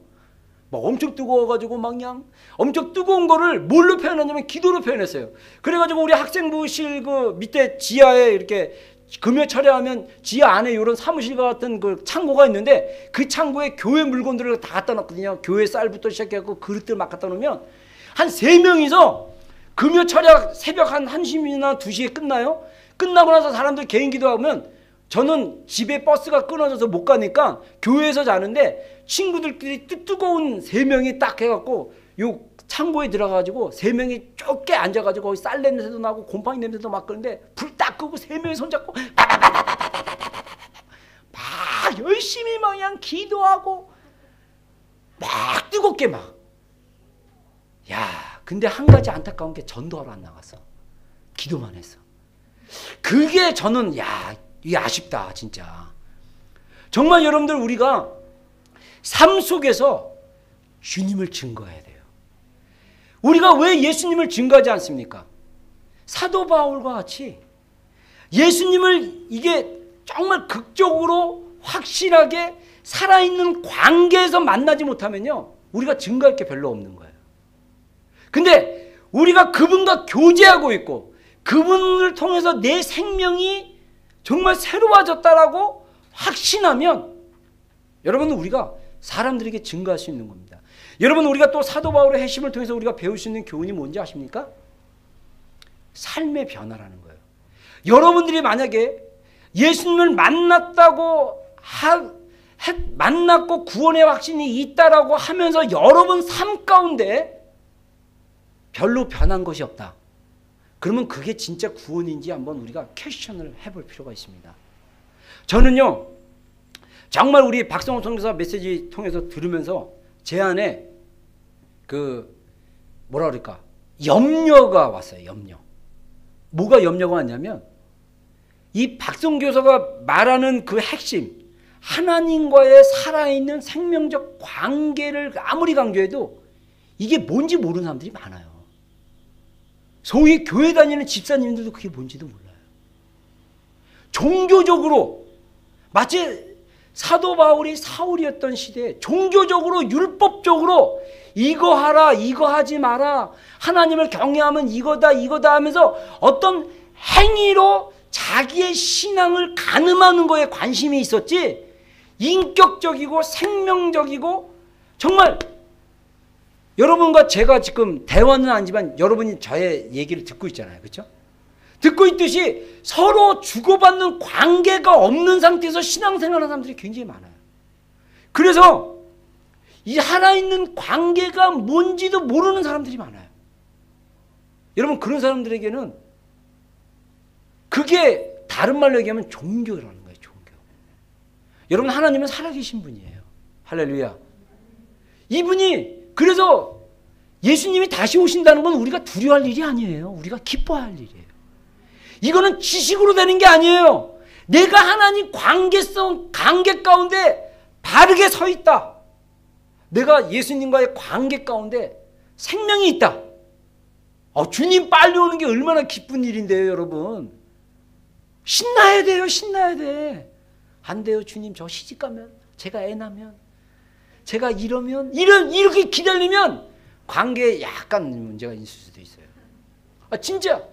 막 엄청 뜨거워가지고 막 그냥 엄청 뜨거운 거를 뭘로 표현하냐면 기도로 표현했어요. 그래가지고 우리 학생부실 그 밑에 지하에 이렇게 금요 철야하면 지하 안에 이런 사무실과 같은 그 창고가 있는데, 그 창고에 교회 물건들을 다 갖다 놨거든요. 교회 쌀부터 시작해갖고 그릇들 막 갖다 놓으면 한 3명이서 금요 철야 새벽 한 1시나 2시에 끝나요. 끝나고 나서 사람들 개인 기도하면, 저는 집에 버스가 끊어져서 못 가니까 교회에서 자는데 친구들끼리 뜨거운 3명이 딱 해갖고 요 창고에 들어가가지고 3명이 좁게 앉아가지고 거기 쌀 냄새도 나고 곰팡이 냄새도 막 그런데 불 딱 끄고 3명이 손잡고 막 열심히 막 그냥 기도하고 막 뜨겁게 막. 야, 근데 한 가지 안타까운 게 전도하러 안 나갔어. 기도만 했어. 그게 저는 이게 아쉽다 진짜. 정말 여러분들 우리가 삶 속에서 주님을 증거해야 돼요. 우리가 왜 예수님을 증거하지 않습니까? 사도 바울과 같이 예수님을 이게 정말 극적으로 확실하게 살아있는 관계에서 만나지 못하면요, 우리가 증거할 게 별로 없는 거예요. 근데 우리가 그분과 교제하고 있고 그분을 통해서 내 생명이 정말 새로워졌다라고 확신하면 여러분, 우리가 사람들에게 증거할 수 있는 겁니다. 여러분, 우리가 또 사도 바울의 핵심을 통해서 우리가 배울 수 있는 교훈이 뭔지 아십니까? 삶의 변화라는 거예요. 여러분들이 만약에 예수님을 만났고 구원의 확신이 있다라고 하면서 여러분 삶 가운데 별로 변한 것이 없다. 그러면 그게 진짜 구원인지 한번 우리가 퀘스천을 해볼 필요가 있습니다. 저는요, 정말 우리 박성호 선교사 메시지 통해서 들으면서 제 안에 염려가 왔어요. 염려. 뭐가 염려가 왔냐면, 이 박성교사가 말하는 그 핵심, 하나님과의 살아있는 생명적 관계를 아무리 강조해도 이게 뭔지 모르는 사람들이 많아요. 소위 교회 다니는 집사님들도 그게 뭔지도 몰라요. 종교적으로 마치 사도 바울이 사울이었던 시대에 종교적으로 율법적으로 이거 하라 이거 하지 마라, 하나님을 경외하면 이거다 하면서 어떤 행위로 자기의 신앙을 가늠하는 거에 관심이 있었지, 인격적이고 생명적이고 정말 여러분과 제가 지금 대화는 아니지만 여러분이 저의 얘기를 듣고 있잖아요. 그렇죠? 듣고 있듯이 서로 주고받는 관계가 없는 상태에서 신앙생활하는 사람들이 굉장히 많아요. 그래서 이 살아있는 관계가 뭔지도 모르는 사람들이 많아요. 여러분, 그런 사람들에게는 그게 다른 말로 얘기하면 종교라는 거예요. 종교. 여러분, 하나님은 살아계신 분이에요. 할렐루야. 이분이, 그래서 예수님이 다시 오신다는 건 우리가 두려워할 일이 아니에요. 우리가 기뻐할 일이에요. 이거는 지식으로 되는 게 아니에요. 내가 하나님 관계 가운데 바르게 서 있다. 내가 예수님과의 관계 가운데 생명이 있다. 주님 빨리 오는 게 얼마나 기쁜 일인데요, 여러분. 신나야 돼요. 신나야 돼. 안 돼요, 주님. 저 시집가면, 제가 애 낳으면, 제가 이렇게 기다리면 관계에 약간 문제가 있을 수도 있어요. 진짜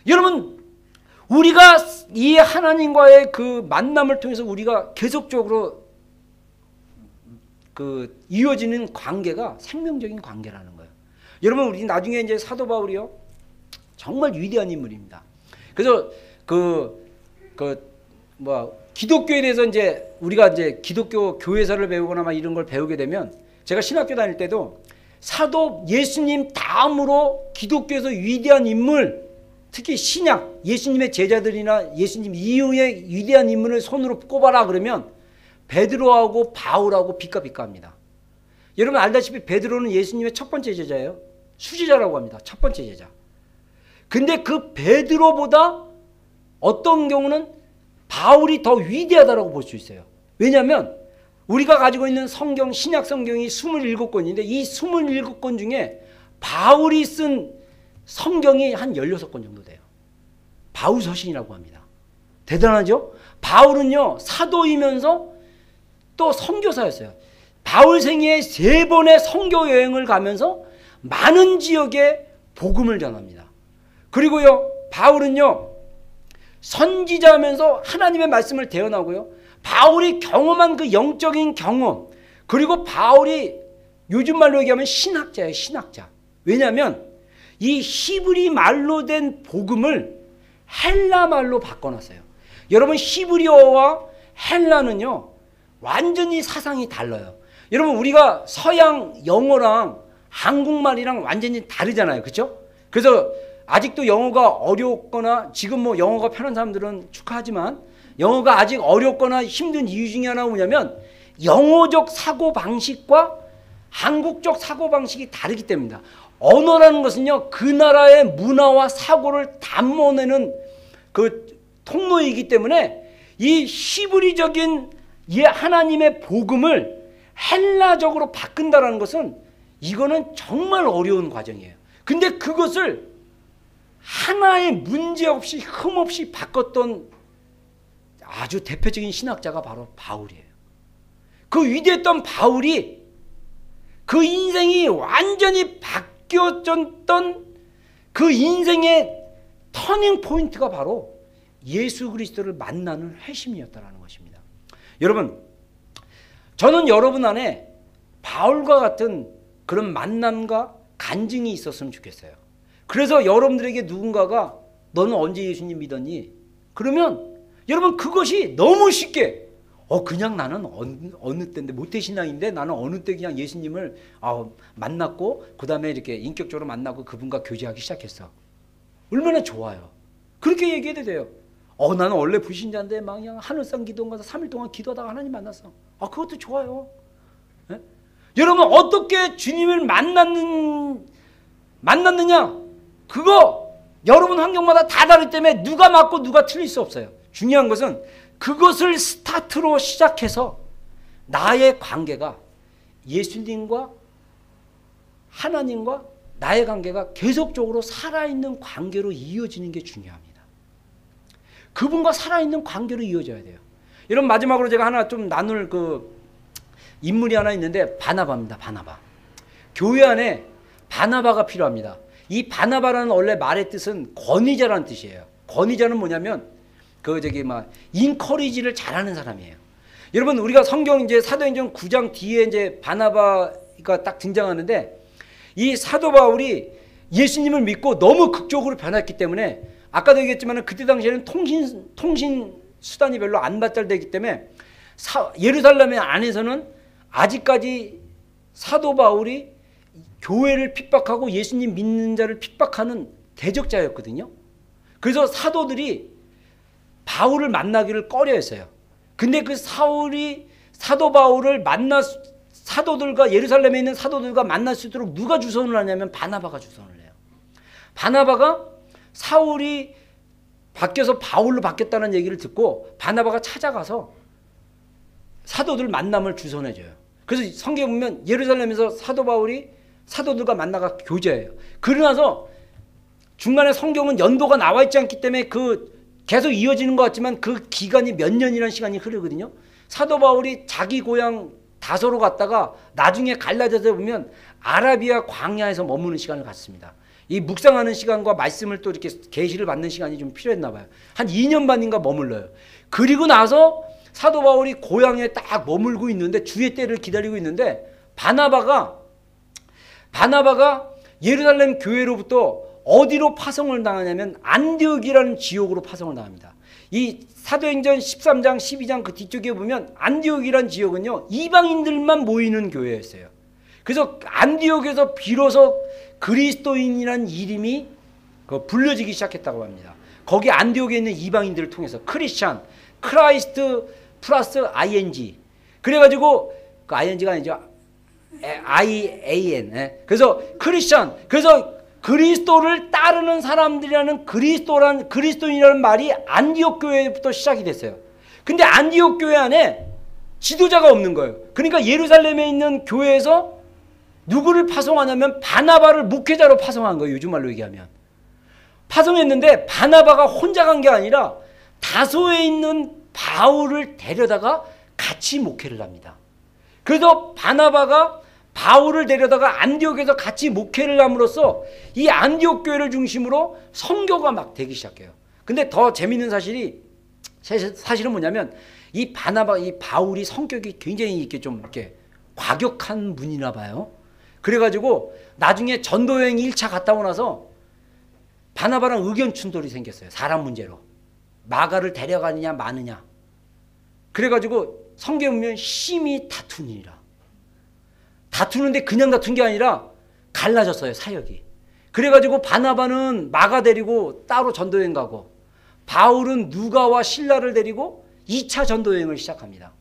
여러분, 우리가 이 하나님과의 그 만남을 통해서 우리가 계속적으로 이어지는 관계가 생명적인 관계라는 거예요. 여러분, 우리 나중에 이제 사도 바울이요, 정말 위대한 인물입니다. 그래서 기독교에 대해서 이제 우리가 이제 기독교 교회사를 배우거나 막 이런 걸 배우게 되면, 제가 신학교 다닐 때도 사도 예수님 다음으로 기독교에서 위대한 인물, 특히 신약 예수님의 제자들이나 예수님 이후의 위대한 인물을 손으로 꼽아라 그러면 베드로하고 바울하고 비까비까합니다. 여러분 알다시피 베드로는 예수님의 첫 번째 제자예요. 수제자라고 합니다. 첫 번째 제자. 근데 그 베드로보다 어떤 경우는 바울이 더 위대하다고 볼 수 있어요. 왜냐하면 우리가 가지고 있는 성경, 신약 성경이 27권인데 이 27권 중에 바울이 쓴 성경이 한 16권 정도 돼요. 바울 서신이라고 합니다. 대단하죠? 바울은요, 사도이면서 또 선교사였어요. 바울 생애에 3번의 선교 여행을 가면서 많은 지역에 복음을 전합니다. 그리고요, 바울은요, 선지자하면서 하나님의 말씀을 대언하고요, 바울이 경험한 그 영적인 경험, 그리고 바울이 요즘 말로 얘기하면 신학자예요. 신학자. 왜냐하면 이 히브리 말로 된 복음을 헬라 말로 바꿔놨어요. 여러분, 히브리어와 헬라는요 완전히 사상이 달라요. 여러분, 우리가 서양 영어랑 한국말이랑 완전히 다르잖아요. 그렇죠? 그래서 아직도 영어가 어렵거나 지금 뭐 영어가 편한 사람들은 축하하지만 영어가 아직 어렵거나 힘든 이유 중에 하나가 뭐냐면 영어적 사고방식과 한국적 사고방식이 다르기 때문입니다. 언어라는 것은요, 그 나라의 문화와 사고를 담아내는 그 통로이기 때문에 이 히브리적인 이 하나님의 복음을 헬라적으로 바꾼다는 것은 이거는 정말 어려운 과정이에요. 근데 그것을 하나의 문제 없이 흠없이 바꿨던 아주 대표적인 신학자가 바로 바울이에요. 그 위대했던 바울이 그 인생이 완전히 바뀌어졌던 그 인생의 터닝 포인트가 바로 예수 그리스도를 만나는 회심이었다는 것입니다. 여러분, 저는 여러분 안에 바울과 같은 그런 만남과 간증이 있었으면 좋겠어요. 그래서 여러분들에게 누군가가 너는 언제 예수님 믿었니? 그러면 여러분 그것이 너무 쉽게 그냥 나는 어느 때인데 모태신앙인데 나는 어느 때 그냥 예수님을 만났고 그 다음에 이렇게 인격적으로 만나고 그분과 교제하기 시작했어. 얼마나 좋아요. 그렇게 얘기해도 돼요. 나는 원래 불신자인데 막 그냥 하늘상 기도원 가서 3일 동안 기도하다가 하나님 만났어. 그것도 좋아요. 네? 여러분 어떻게 주님을 만났느냐? 그거 여러분 환경마다 다 다르기 때문에 누가 맞고 누가 틀릴 수 없어요. 중요한 것은 그것을 스타트로 시작해서 나의 관계가 예수님과 하나님과 나의 관계가 계속적으로 살아있는 관계로 이어지는 게 중요합니다. 그분과 살아있는 관계로 이어져야 돼요. 여러분 마지막으로 제가 하나 좀 나눌 그 인물이 하나 있는데 바나바입니다. 바나바. 교회 안에 바나바가 필요합니다. 이 바나바라는 원래 말의 뜻은 권위자라는 뜻이에요. 권위자는 뭐냐면 인커리지를 잘하는 사람이에요. 여러분 우리가 성경 이제 사도행전 9장 뒤에 이제 바나바가 딱 등장하는데 이 사도 바울이 예수님을 믿고 너무 극적으로 변했기 때문에 아까도 얘기했지만 그때 당시에는 통신 수단이 별로 안 발달되기 때문에 예루살렘 안에서는 아직까지 사도 바울이 교회를 핍박하고 예수님 믿는 자를 핍박하는 대적자였거든요. 그래서 사도들이 바울을 만나기를 꺼려했어요. 근데 그 사도 바울을 사도들과 예루살렘에 있는 사도들과 만날 수 있도록 누가 주선을 하냐면 바나바가 주선을 해요. 바나바가 사울이 바뀌어서 바울로 바뀌었다는 얘기를 듣고 바나바가 찾아가서 사도들 만남을 주선해줘요. 그래서 성경에 보면 예루살렘에서 사도 바울이 사도들과 만나가 교제해요. 그러나서 중간에 성경은 연도가 나와 있지 않기 때문에 계속 이어지는 것 같지만 그 기간이 몇 년이라는 시간이 흐르거든요. 사도 바울이 자기 고향 다소로 갔다가 나중에 갈라디아서 보면 아라비아 광야에서 머무는 시간을 갖습니다. 이 묵상하는 시간과 말씀을 또 이렇게 계시를 받는 시간이 좀 필요했나 봐요. 한 2년 반인가 머물러요. 그리고 나서 사도 바울이 고향에 딱 머물고 있는데 주의 때를 기다리고 있는데 바나바가 예루살렘 교회로부터 어디로 파송을 당하냐면 안디옥이라는 지역으로 파송을 당합니다. 이 사도행전 13장 12장 그 뒤쪽에 보면 안디옥이라는 지역은요 이방인들만 모이는 교회였어요. 그래서 안디옥에서 비로소 그리스도인이라는 이름이 불려지기 시작했다고 합니다. 거기 안디옥에 있는 이방인들을 통해서 크리스찬, 크라이스트 플러스 ing 그래가지고 그 ing가 아니죠. IAN. 그래서 크리스천, 그래서 그리스도를 따르는 사람들이라는 그리스도인이라는 말이 안디옥 교회부터 시작이 됐어요. 근데 안디옥 교회 안에 지도자가 없는 거예요. 그러니까 예루살렘에 있는 교회에서 누구를 파송하냐면 바나바를 목회자로 파송한 거예요. 요즘 말로 얘기하면. 파송했는데 바나바가 혼자 간 게 아니라 다소에 있는 바울을 데려다가 같이 목회를 합니다. 그래서 바나바가 바울을 데려다가 안디옥에서 같이 목회를 함으로써 이 안디옥 교회를 중심으로 선교가 막 되기 시작해요. 근데 더 재밌는 사실은 뭐냐면 이 바울이 성격이 굉장히 이렇게 과격한 분이나 봐요. 그래가지고 나중에 전도여행 1차 갔다 오고 나서 바나바랑 의견 충돌이 생겼어요. 사람 문제로. 마가를 데려가느냐 마느냐. 그래가지고 성경에 보면 심히 다투니라. 다투는데 그냥 다툰 게 아니라 갈라졌어요. 사역이. 그래가지고 바나바는 마가 데리고 따로 전도여행 가고 바울은 누가와 실라를 데리고 2차 전도 여행을 시작합니다.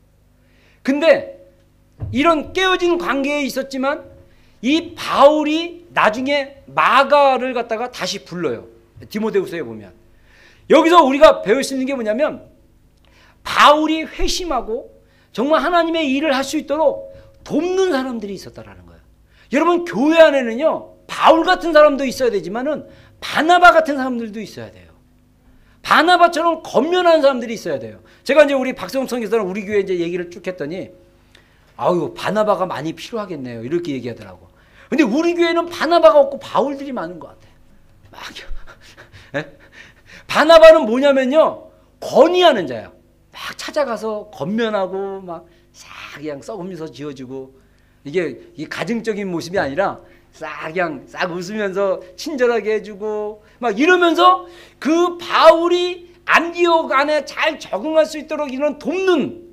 근데 이런 깨어진 관계에 있었지만 이 바울이 나중에 마가를 갖다가 다시 불러요. 디모데후서에 보면. 여기서 우리가 배울 수 있는 게 뭐냐면 바울이 회심하고 정말 하나님의 일을 할 수 있도록 돕는 사람들이 있었다라는 거예요. 여러분, 교회 안에는요, 바울 같은 사람도 있어야 되지만은 바나바 같은 사람들도 있어야 돼요. 바나바처럼 겉면한 사람들이 있어야 돼요. 제가 이제 우리 박성훈 선교사랑 우리 교회 이제 얘기를 쭉 했더니, 아유, 바나바가 많이 필요하겠네요. 이렇게 얘기하더라고. 근데 우리 교회는 바나바가 없고 바울들이 많은 것 같아요. 막. 바나바는 뭐냐면요, 건의하는 자예요. 막 찾아가서 겉면하고 막 싹 그냥 썩으면서 지어주고, 이게 가증적인 모습이 아니라 싹 그냥 싹 웃으면서 친절하게 해주고 막 이러면서 그 바울이 안디옥 안에 잘 적응할 수 있도록 이런 돕는,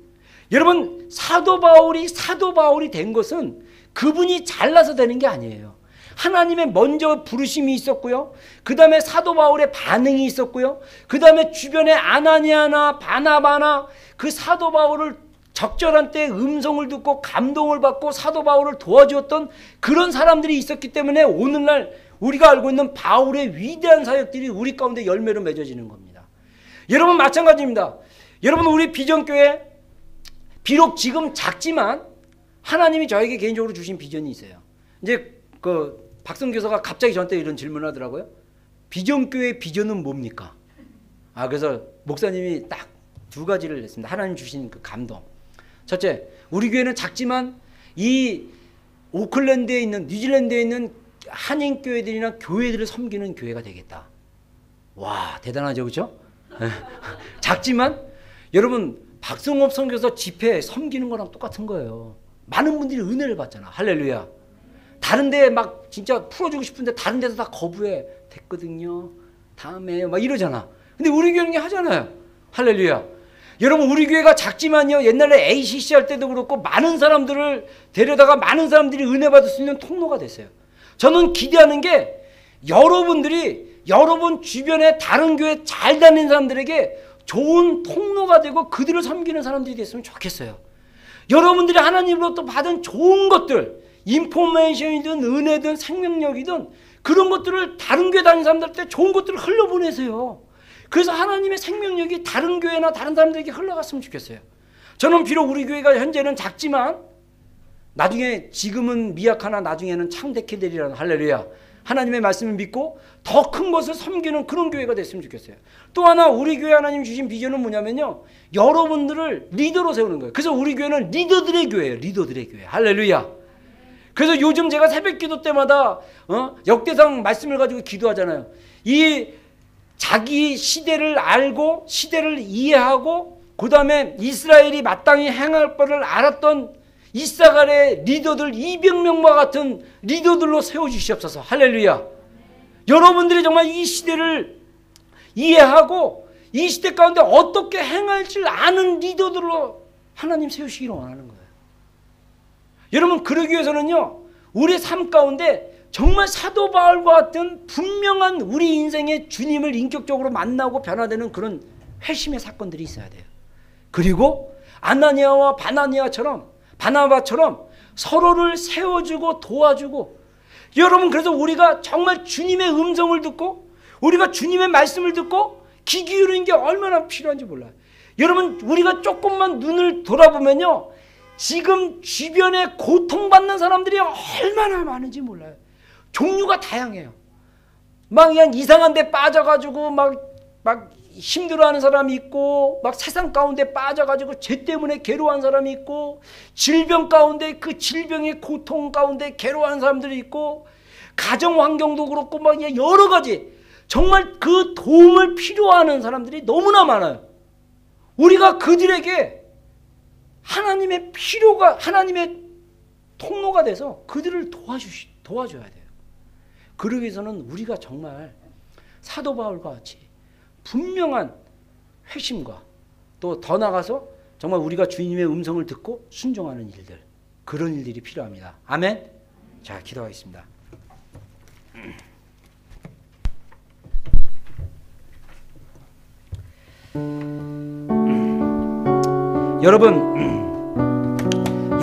여러분, 사도 바울이 된 것은 그분이 잘나서 되는 게 아니에요. 하나님의 먼저 부르심이 있었고요. 그 다음에 사도 바울의 반응이 있었고요. 그 다음에 주변에 아나니아나 바나바나 그 사도 바울을 적절한 때에 음성을 듣고 감동을 받고 사도 바울을 도와주었던 그런 사람들이 있었기 때문에 오늘날 우리가 알고 있는 바울의 위대한 사역들이 우리 가운데 열매로 맺어지는 겁니다. 여러분, 마찬가지입니다. 여러분, 우리 비전교회 비록 지금 작지만 하나님이 저에게 개인적으로 주신 비전이 있어요. 이제 그 박성 교사가 갑자기 저한테 이런 질문을 하더라고요. 비전교회의 비전은 뭡니까? 그래서 목사님이 딱 두 가지를 냈습니다. 하나님 주신 그 감동. 첫째, 우리 교회는 작지만 이 오클랜드에 있는, 뉴질랜드에 있는 한인교회들이나 교회들을 섬기는 교회가 되겠다. 와, 대단하죠, 그렇죠? 작지만 여러분, 박성업 선교사 집회 섬기는 거랑 똑같은 거예요. 많은 분들이 은혜를 받잖아. 할렐루야. 다른 데 막 진짜 풀어주고 싶은데 다른 데서 다 거부해. 됐거든요. 다음에 막 이러잖아. 근데 우리 교회는 게 하잖아요. 할렐루야. 여러분, 우리 교회가 작지만요, 옛날에 ACC 할 때도 그렇고 많은 사람들을 데려다가 많은 사람들이 은혜 받을 수 있는 통로가 됐어요. 저는 기대하는 게 여러분들이 여러분 주변에 다른 교회 잘 다니는 사람들에게 좋은 통로가 되고 그들을 섬기는 사람들이 됐으면 좋겠어요. 여러분들이 하나님으로부터 받은 좋은 것들, 인포메이션이든 은혜든 생명력이든 그런 것들을 다른 교회 다니는 사람들한테 좋은 것들을 흘려보내세요. 그래서 하나님의 생명력이 다른 교회나 다른 사람들에게 흘러갔으면 좋겠어요. 저는 비록 우리 교회가 현재는 작지만 나중에, 지금은 미약하나 나중에는 창대케 되리라는, 할렐루야, 하나님의 말씀을 믿고 더 큰 것을 섬기는 그런 교회가 됐으면 좋겠어요. 또 하나 우리 교회 하나님 주신 비전은 뭐냐면요, 여러분들을 리더로 세우는 거예요. 그래서 우리 교회는 리더들의 교회예요. 리더들의 교회. 할렐루야. 그래서 요즘 제가 새벽 기도 때마다 역대상 말씀을 가지고 기도하잖아요. 이 자기 시대를 알고 시대를 이해하고 그 다음에 이스라엘이 마땅히 행할 바를 알았던 이사갈의 리더들 200명과 같은 리더들로 세워주시옵소서. 할렐루야. 여러분들이 정말 이 시대를 이해하고 이 시대 가운데 어떻게 행할지 아는 리더들로 하나님 세우시기를 원하는 거예요. 여러분, 그러기 위해서는요, 우리 삶 가운데 정말 사도 바울과 같은 분명한 우리 인생의 주님을 인격적으로 만나고 변화되는 그런 회심의 사건들이 있어야 돼요. 그리고 아나니아와 바나바처럼 서로를 세워주고 도와주고, 여러분, 그래서 우리가 정말 주님의 음성을 듣고 우리가 주님의 말씀을 듣고 귀 기울이는 게 얼마나 필요한지 몰라요. 여러분, 우리가 조금만 눈을 돌아보면요, 지금 주변에 고통받는 사람들이 얼마나 많은지 몰라요. 종류가 다양해요. 막 그냥 이상한 데 빠져가지고 막 힘들어하는 사람이 있고, 막 세상 가운데 빠져가지고 죄 때문에 괴로워하는 사람이 있고, 질병 가운데 그 질병의 고통 가운데 괴로워하는 사람들이 있고, 가정 환경도 그렇고 막 여러 가지 정말 그 도움을 필요하는 사람들이 너무나 많아요. 우리가 그들에게 하나님의 통로가 돼서 그들을 도와줘야 돼요. 그러기 위해서는 우리가 정말 사도 바울과 같이 분명한 회심과 또 더 나가서 정말 우리가 주님의 음성을 듣고 순종하는 일들, 그런 일들이 필요합니다. 아멘. 자, 기도하겠습니다.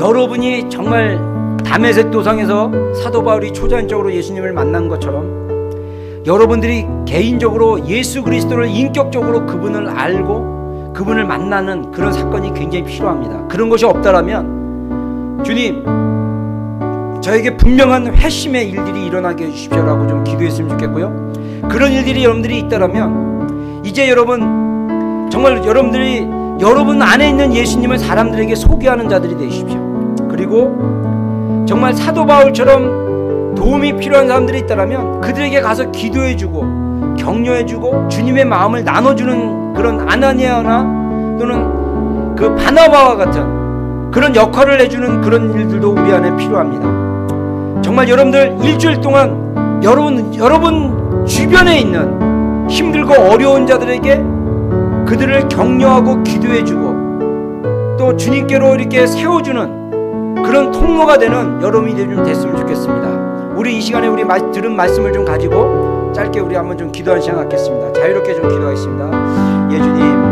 여러분이 정말 다메섹 도상에서 사도 바울이 초자연적으로 예수님을 만난 것처럼 여러분들이 개인적으로 예수 그리스도를 인격적으로 그분을 알고 그분을 만나는 그런 사건이 굉장히 필요합니다. 그런 것이 없다라면 주님, 저에게 분명한 회심의 일들이 일어나게 해주십시오라고 좀 기도했으면 좋겠고요. 그런 일들이 여러분들이 있다라면 이제 여러분 정말 여러분들이 여러분 안에 있는 예수님을 사람들에게 소개하는 자들이 되십시오. 그리고 정말 사도 바울처럼 도움이 필요한 사람들이 있다라면 그들에게 가서 기도해주고 격려해주고 주님의 마음을 나눠주는 그런 아나니아나 또는 그 바나바와 같은 그런 역할을 해주는 그런 일들도 우리 안에 필요합니다. 정말 여러분들 일주일 동안 여러분 주변에 있는 힘들고 어려운 자들에게 그들을 격려하고 기도해주고 또 주님께로 이렇게 세워주는 그런 통로가 되는 여러분이 좀 됐으면 좋겠습니다. 우리 이 시간에 우리 들은 말씀을 좀 가지고 짧게 우리 한번 좀 기도하는 시간 갖겠습니다. 자유롭게 좀 기도하겠습니다. 예, 주님.